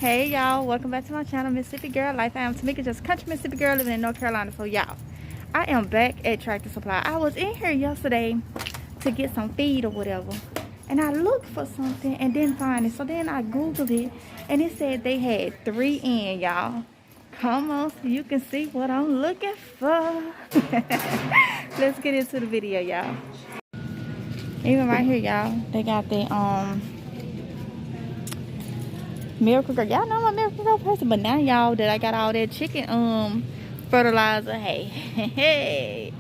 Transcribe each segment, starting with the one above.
Hey y'all, welcome back to my channel, Mississippi Girl Life. I am Tamika, just country Mississippi girl living in North Carolina. So y'all, I am back at Tractor Supply. I was in here yesterday to get some feed or whatever, and I looked for something and didn't find it. So then I googled it and it said they had 3 in, y'all. Come on so you can see what I'm looking for. Let's get into the video, y'all. Even right here, y'all, they got the Miracle Grow. Y'all know I'm a Miracle Grow person, but now y'all that I got all that chicken fertilizer, hey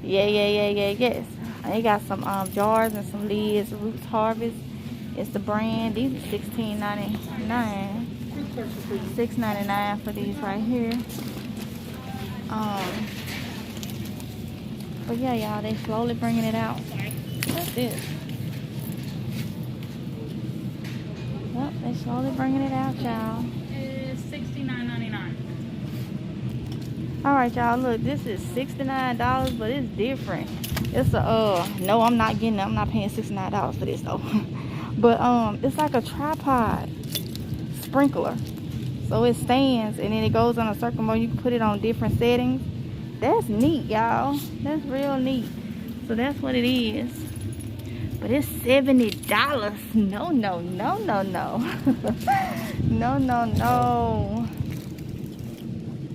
yes. They got some jars and some lids. Roots Harvest is the brand. These are $16.99. $6.99 for these right here. But yeah, y'all, they slowly bringing it out. What's this? Yep, they slowly bringing it out, y'all. It's $69.99. Alright, y'all, look, this is $69, but it's different. It's a no, I'm not paying $69 for this though. But it's like a tripod sprinkler. So it stands and then it goes on a circle mode. You can put it on different settings. That's neat, y'all. That's real neat. So that's what it is. But it's $70. No. No.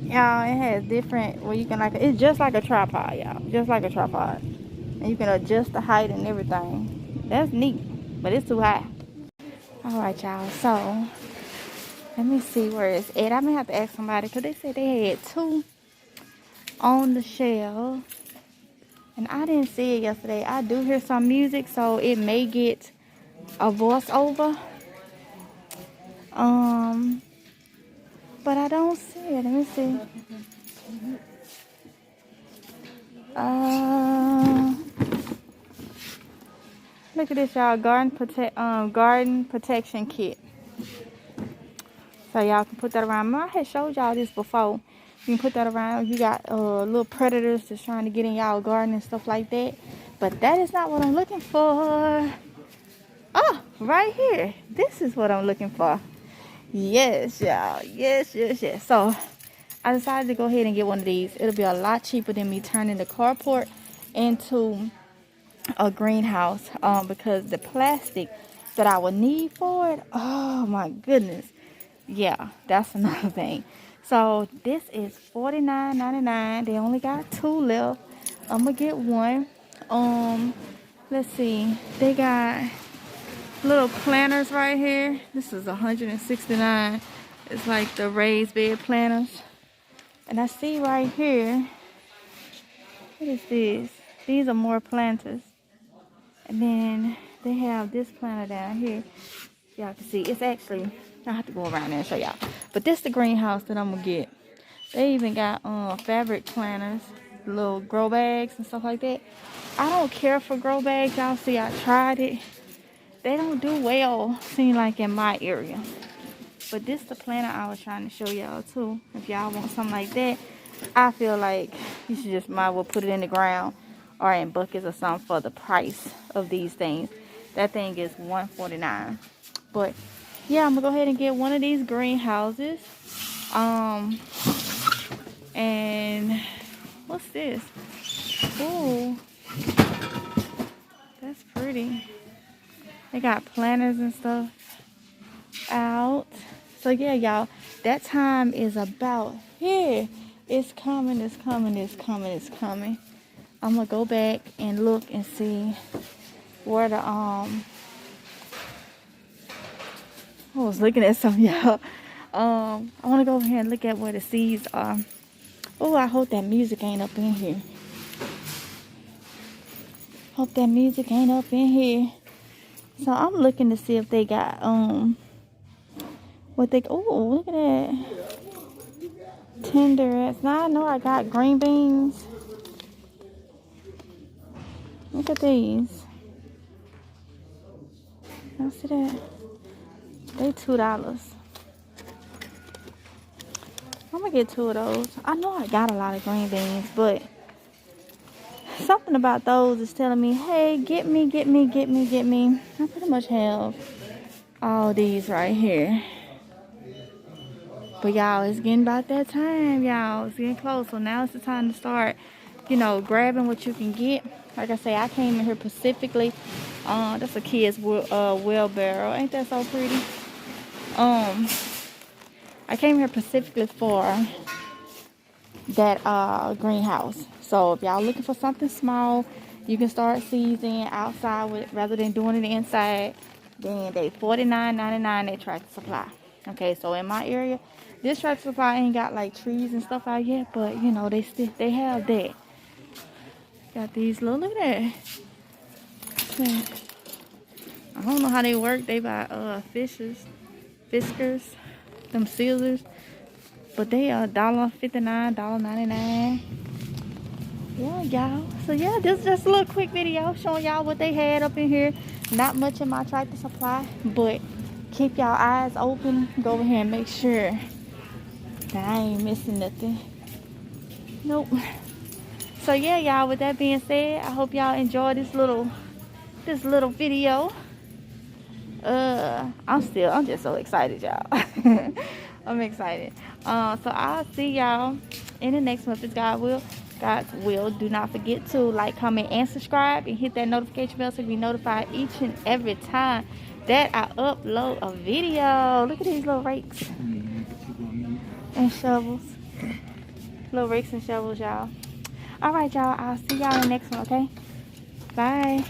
Y'all, it has different where you can it's just like a tripod, y'all. Just like a tripod. And you can adjust the height and everything. That's neat. But it's too high. Alright, y'all. So let me see where it's at. I may have to ask somebody because they said they had 2 on the shelf. And I didn't see it yesterday. I do hear some music, so it may get a voiceover. But I don't see it. Let me see. Look at this, y'all. Garden protection kit. So y'all can put that around. I had showed y'all this before. You can put that around. You got little predators that's trying to get in y'all garden and stuff like that. But that is not what I'm looking for. Oh, right here. This is what I'm looking for. Yes, y'all. Yes. So I decided to go ahead and get one of these. It'll be a lot cheaper than me turning the carport into a greenhouse. Because the plastic that I would need for it, oh my goodness. Yeah, that's another thing. So this is $49.99. They only got 2 left. I'm gonna get one. Let's see. They got little planters right here. This is $169. It's like the raised bed planters. And I see right here. What is this? These are more planters. And then they have this planter down here. Y'all can see. It's actually, I have to go around there and show y'all. But this is the greenhouse that I'm gonna get. They even got fabric planters, little grow bags and stuff like that. I don't care for grow bags. Y'all see, I tried it. They don't do well, seem like, in my area. But this is the planter I was trying to show y'all too. If y'all want something like that, I feel like you should just might as well put it in the ground or in buckets or something for the price of these things. That thing is $149. But yeah, I'm gonna go ahead and get one of these greenhouses. And what's this? Ooh, that's pretty. They got planters and stuff out. So yeah, y'all, that time is about here. It's coming. I'm gonna go back and look and see where the I was looking at some, y'all. I want to go over here and look at where the seeds are. Oh, I hope that music ain't up in here. So I'm looking to see if they got what they. Oh, look at that. Tender. Now I know I got green beans. Look at these. Y'all see that? They $2. I'm gonna get 2 of those. I know I got a lot of green beans, but something about those is telling me, hey, get me. I pretty much have all these right here. But y'all, it's getting about that time, y'all. It's getting close. So now it's the time to start, you know, grabbing what you can get. Like I say, I came in here specifically. That's a kid's wheelbarrow. Ain't that so pretty? I came here specifically for that greenhouse. So if y'all looking for something small, you can start seasoning outside with rather than doing it inside. Then they $49.99 at Tractor Supply. Okay, so in my area, this Tractor Supply ain't got like trees and stuff out yet, but you know they have that. Got these little, look at that. I don't know how they work. They buy fiskars, them scissors, but they are $1.59, $1.99. Yeah, y'all. So yeah, this is just a little quick video showing y'all what they had up in here. Not much in my Tractor Supply, but keep y'all eyes open. Go over here and make sure that I ain't missing nothing. Nope. So yeah, y'all, with that being said, I hope y'all enjoy this little video. I'm just so excited, y'all. I'm excited. So I'll see y'all in the next one. If God's will, do not forget to like, comment, and subscribe, and hit that notification bell so you be notified each and every time that I upload a video. Look at these little rakes and shovels. Little rakes and shovels, y'all. All right, y'all. I'll see y'all in the next one. Okay. Bye.